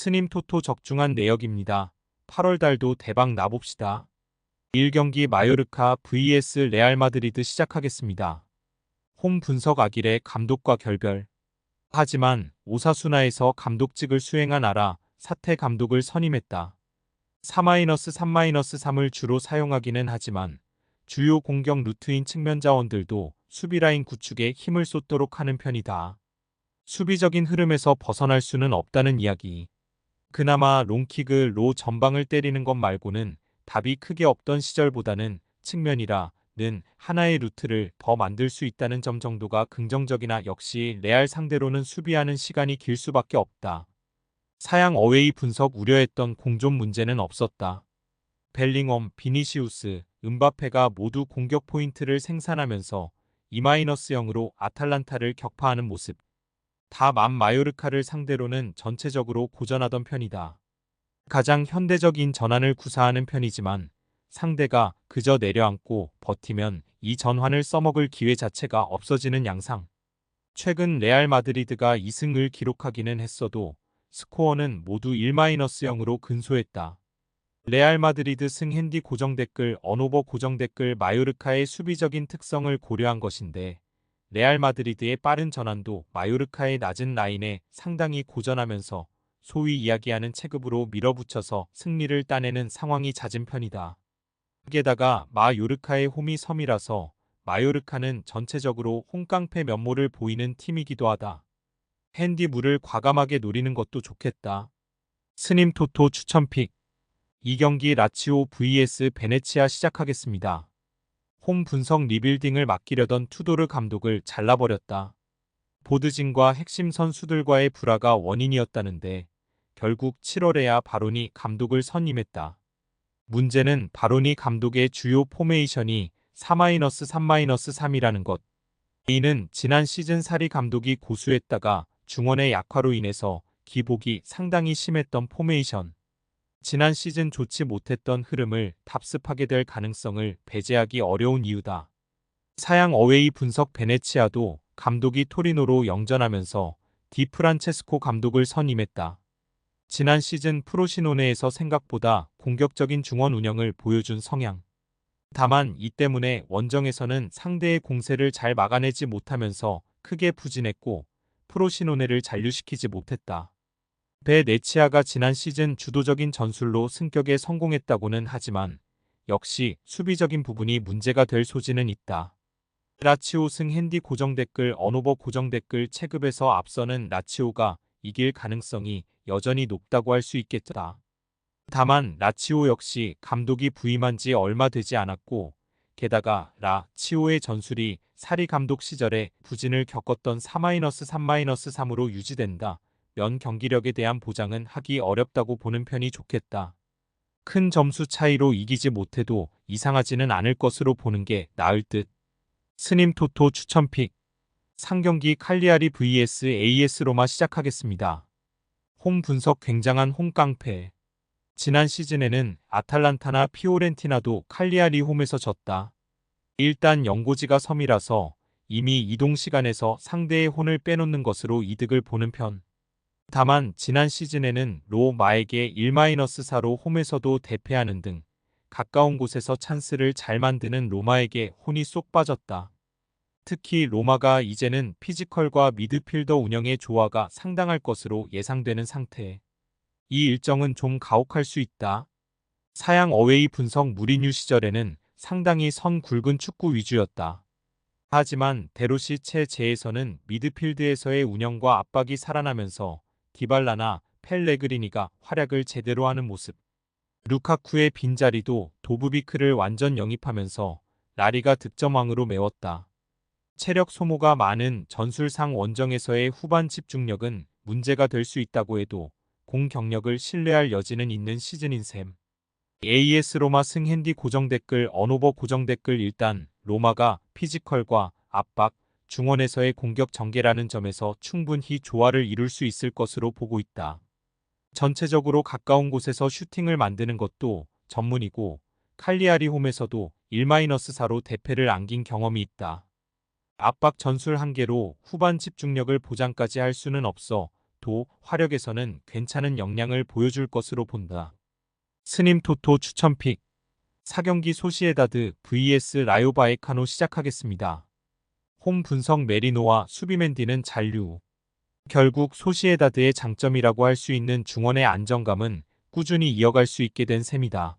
스님 토토 적중한 내역입니다. 8월 달도 대박 나봅시다. 1경기 마요르카 vs 레알 마드리드 시작하겠습니다. 홈 분석 아길의 감독과 결별. 하지만 오사수나에서 감독직을 수행한 아라 사태 감독을 선임했다. 4-3-3-3을 주로 사용하기는 하지만 주요 공격 루트인 측면 자원들도 수비라인 구축에 힘을 쏟도록 하는 편이다. 수비적인 흐름에서 벗어날 수는 없다는 이야기. 그나마 롱킥으로 전방을 때리는 것 말고는 답이 크게 없던 시절보다는 측면이라는 하나의 루트를 더 만들 수 있다는 점 정도가 긍정적이나 역시 레알 상대로는 수비하는 시간이 길 수밖에 없다. 사양 어웨이 분석 우려했던 공존 문제는 없었다. 벨링엄, 비니시우스, 음바페가 모두 공격 포인트를 생산하면서 2-0으로 아탈란타를 격파하는 모습. 다 마요르카를 상대로는 전체적으로 고전하던 편이다. 가장 현대적인 전환을 구사하는 편이지만 상대가 그저 내려앉고 버티면 이 전환을 써먹을 기회 자체가 없어지는 양상. 최근 레알 마드리드가 2승을 기록하기는 했어도 스코어는 모두 1-0으로 근소했다. 레알 마드리드 승 핸디 고정 댓글 언오버 고정 댓글 마요르카의 수비적인 특성을 고려한 것인데 레알 마드리드의 빠른 전환도 마요르카의 낮은 라인에 상당히 고전하면서 소위 이야기하는 체급으로 밀어붙여서 승리를 따내는 상황이 잦은 편이다. 게다가 마요르카의 홈이 섬이라서 마요르카는 전체적으로 홈깡패 면모를 보이는 팀이기도 하다. 핸디물을 과감하게 노리는 것도 좋겠다. 스님 토토 추천픽 2경기 라치오 vs 베네치아 시작하겠습니다. 홈 분석 리빌딩을 맡기려던 투도르 감독을 잘라버렸다. 보드진과 핵심 선수들과의 불화가 원인이었다는데 결국 7월에야 바로니 감독을 선임했다. 문제는 바로니 감독의 주요 포메이션이 4-3-3이라는 것. 이는 지난 시즌 사리 감독이 고수했다가 중원의 약화로 인해서 기복이 상당히 심했던 포메이션. 지난 시즌 좋지 못했던 흐름을 답습하게 될 가능성을 배제하기 어려운 이유다. 사양 어웨이 분석 베네치아도 감독이 토리노로 영전하면서 디프란체스코 감독을 선임했다. 지난 시즌 프로시노네에서 생각보다 공격적인 중원 운영을 보여준 성향. 다만 이 때문에 원정에서는 상대의 공세를 잘 막아내지 못하면서 크게 부진했고 프로시노네를 잔류시키지 못했다. 베네치아가 지난 시즌 주도적인 전술로 승격에 성공했다고는 하지만 역시 수비적인 부분이 문제가 될 소지는 있다. 라치오 승 핸디 고정 댓글 언오버 고정 댓글 체급에서 앞서는 라치오가 이길 가능성이 여전히 높다고 할 수 있겠다. 다만 라치오 역시 감독이 부임한 지 얼마 되지 않았고 게다가 라치오의 전술이 사리 감독 시절에 부진을 겪었던 4-3-3으로 유지된다. 면 경기력에 대한 보장은 하기 어렵다고 보는 편이 좋겠다. 큰 점수 차이로 이기지 못해도 이상하지는 않을 것으로 보는 게 나을 듯. 스님 토토 추천픽 3경기 칼리아리 vs AS 로마 시작하겠습니다. 홈 분석 굉장한 홈 깡패. 지난 시즌에는 아탈란타나 피오렌티나도 칼리아리 홈에서 졌다. 일단 연고지가 섬이라서 이미 이동 시간에서 상대의 혼을 빼놓는 것으로 이득을 보는 편. 다만 지난 시즌에는 로마에게 1-4로 홈에서도 대패하는 등 가까운 곳에서 찬스를 잘 만드는 로마에게 혼이 쏙 빠졌다. 특히 로마가 이제는 피지컬과 미드필더 운영의 조화가 상당할 것으로 예상되는 상태. 이 일정은 좀 가혹할 수 있다. 사양 어웨이 분석 무리뉴 시절에는 상당히 선 굵은 축구 위주였다. 하지만 데로시 체제에서는 미드필드에서의 운영과 압박이 살아나면서 디발라나 펠레그리니가 활약을 제대로 하는 모습. 루카쿠의 빈자리도 도브비크를 완전 영입하면서 라리가 득점왕으로 메웠다. 체력 소모가 많은 전술상 원정에서의 후반 집중력은 문제가 될 수 있다고 해도 공 경력을 신뢰할 여지는 있는 시즌인 셈. AS 로마 승 핸디 고정 댓글 언오버 고정 댓글 일단 로마가 피지컬과 압박, 중원에서의 공격 전개라는 점에서 충분히 조화를 이룰 수 있을 것으로 보고 있다. 전체적으로 가까운 곳에서 슈팅을 만드는 것도 전문이고 칼리아리 홈에서도 1-4로 대패를 안긴 경험이 있다. 압박 전술 한계로 후반 집중력을 보장까지 할 수는 없어 토토, 화력에서는 괜찮은 역량을 보여줄 것으로 본다. 스님 토토 추천픽 4경기 소시에다드 vs 라요 바에카노 시작하겠습니다. 홈 분석 메리노와 수비 맨디는 잔류. 결국 소시에다드의 장점이라고 할 수 있는 중원의 안정감은 꾸준히 이어갈 수 있게 된 셈이다.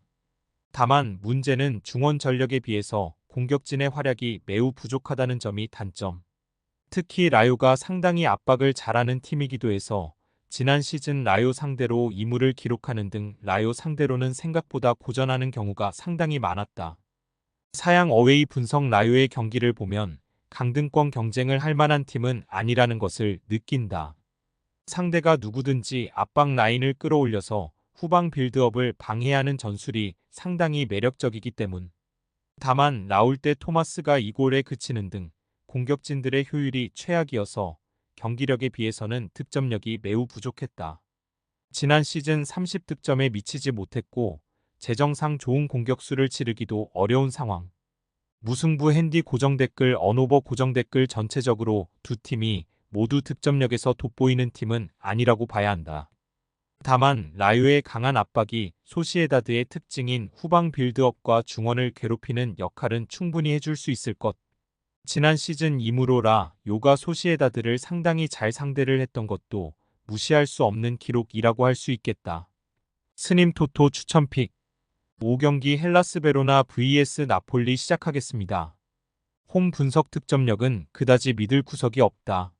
다만 문제는 중원 전력에 비해서 공격진의 활약이 매우 부족하다는 점이 단점. 특히 라요가 상당히 압박을 잘하는 팀이기도 해서 지난 시즌 라요 상대로 2무를 기록하는 등 라요 상대로는 생각보다 고전하는 경우가 상당히 많았다. 사양 어웨이 분석 라요의 경기를 보면 강등권 경쟁을 할 만한 팀은 아니라는 것을 느낀다. 상대가 누구든지 압박 라인을 끌어올려서 후방 빌드업을 방해하는 전술이 상당히 매력적이기 때문. 다만 나올 때 토마스가 2골에 그치는 등 공격진들의 효율이 최악이어서 경기력에 비해서는 득점력이 매우 부족했다. 지난 시즌 30득점에 미치지 못했고 재정상 좋은 공격수를 치르기도 어려운 상황. 무승부 핸디 고정댓글 언오버 고정댓글 전체적으로 두 팀이 모두 득점력에서 돋보이는 팀은 아니라고 봐야 한다. 다만 라요의 강한 압박이 소시에다드의 특징인 후방 빌드업과 중원을 괴롭히는 역할은 충분히 해줄 수 있을 것. 지난 시즌 이무로 라요가 소시에다드를 상당히 잘 상대를 했던 것도 무시할 수 없는 기록이라고 할 수 있겠다. 스님 토토 추천픽 5경기 헬라스 베로나 vs 나폴리 시작하겠습니다. 홈 분석 득점력은 그다지 믿을 구석이 없다.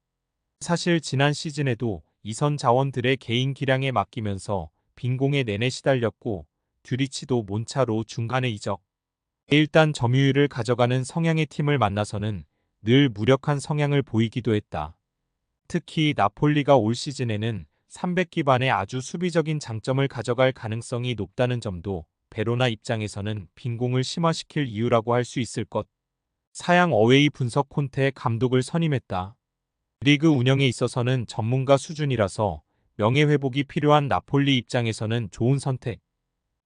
사실 지난 시즌에도 이선 자원들의 개인 기량에 맡기면서 빈공에 내내 시달렸고 듀리치도 몬차로 중간에 이적. 일단 점유율을 가져가는 성향의 팀을 만나서는 늘 무력한 성향을 보이기도 했다. 특히 나폴리가 올 시즌에는 300기반의 아주 수비적인 장점을 가져갈 가능성이 높다는 점도 베로나 입장에서는 빈공을 심화시킬 이유라고 할 수 있을 것. 사양 어웨이 분석 콘테 감독을 선임했다. 리그 운영에 있어서는 전문가 수준이라서 명예회복이 필요한 나폴리 입장에서는 좋은 선택.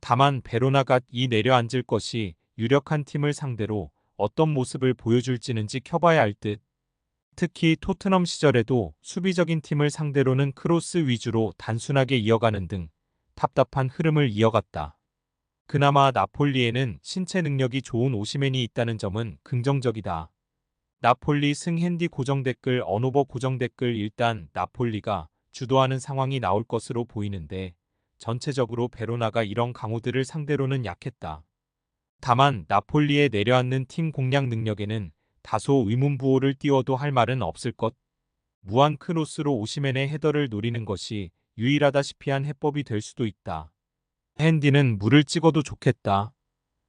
다만 베로나가 이 내려앉을 것이 유력한 팀을 상대로 어떤 모습을 보여줄지는 지켜봐야 할 듯. 특히 토트넘 시절에도 수비적인 팀을 상대로는 크로스 위주로 단순하게 이어가는 등 답답한 흐름을 이어갔다. 그나마 나폴리에는 신체 능력이 좋은 오시멘이 있다는 점은 긍정적이다. 나폴리 승 핸디 고정댓글 언오버 고정댓글 일단 나폴리가 주도하는 상황이 나올 것으로 보이는데 전체적으로 베로나가 이런 강호들을 상대로는 약했다. 다만 나폴리의 내려앉는 팀 공략 능력에는 다소 의문부호를 띄워도 할 말은 없을 것. 무한 크로스로 오시멘의 헤더를 노리는 것이 유일하다시피 한 해법이 될 수도 있다. 핸디는 물을 찍어도 좋겠다.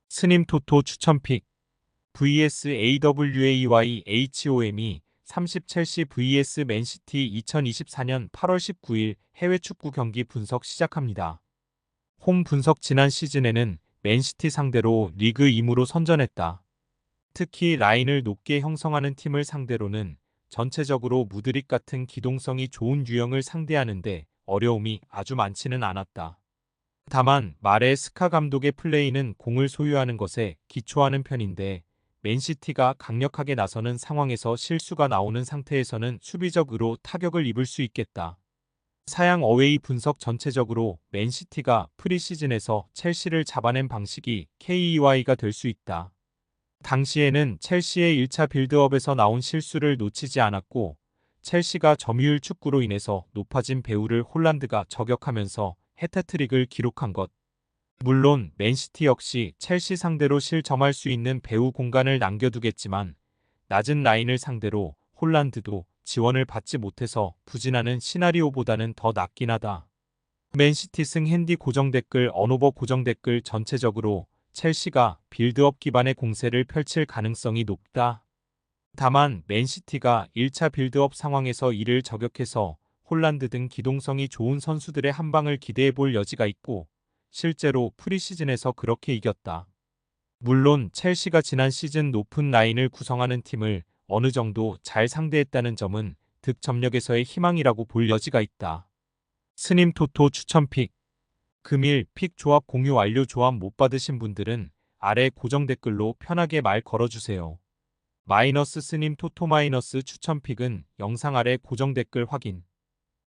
스님 토토 추천픽 vs AWAY HOM이 30 첼시 vs 맨시티 2024년 8월 19일 해외 축구 경기 분석 시작합니다. 홈 분석 지난 시즌에는 맨시티 상대로 리그 2무로 선전했다. 특히 라인을 높게 형성하는 팀을 상대로는 전체적으로 무드릭 같은 기동성이 좋은 유형을 상대하는데 어려움이 아주 많지는 않았다. 다만 마레스카 감독의 플레이는 공을 소유하는 것에 기초하는 편인데 맨시티가 강력하게 나서는 상황에서 실수가 나오는 상태에서는 수비적으로 타격을 입을 수 있겠다. 사양 어웨이 분석 전체적으로 맨시티가 프리시즌에서 첼시를 잡아낸 방식이 KEY가 될 수 있다. 당시에는 첼시의 1차 빌드업에서 나온 실수를 놓치지 않았고 첼시가 점유율 축구로 인해서 높아진 배후를 홀란드가 저격하면서 해트트릭을 기록한 것. 물론 맨시티 역시 첼시 상대로 실점할 수 있는 배후 공간을 남겨두겠지만 낮은 라인을 상대로 홀란드도 지원을 받지 못해서 부진하는 시나리오보다는 더 낫긴 하다. 맨시티 승 핸디 고정댓글 언오버 고정댓글 전체적으로 첼시가 빌드업 기반의 공세를 펼칠 가능성이 높다. 다만 맨시티가 1차 빌드업 상황에서 이를 저격해서 홀란드 등 기동성이 좋은 선수들의 한방을 기대해볼 여지가 있고 실제로 프리시즌에서 그렇게 이겼다. 물론 첼시가 지난 시즌 높은 라인을 구성하는 팀을 어느 정도 잘 상대했다는 점은 득점력에서의 희망이라고 볼 여지가 있다. 스님 토토 추천픽 금일 픽 조합 공유 완료. 조합 못 받으신 분들은 아래 고정 댓글로 편하게 말 걸어주세요. 마이너스 스님 토토 마이너스 추천픽은 영상 아래 고정 댓글 확인.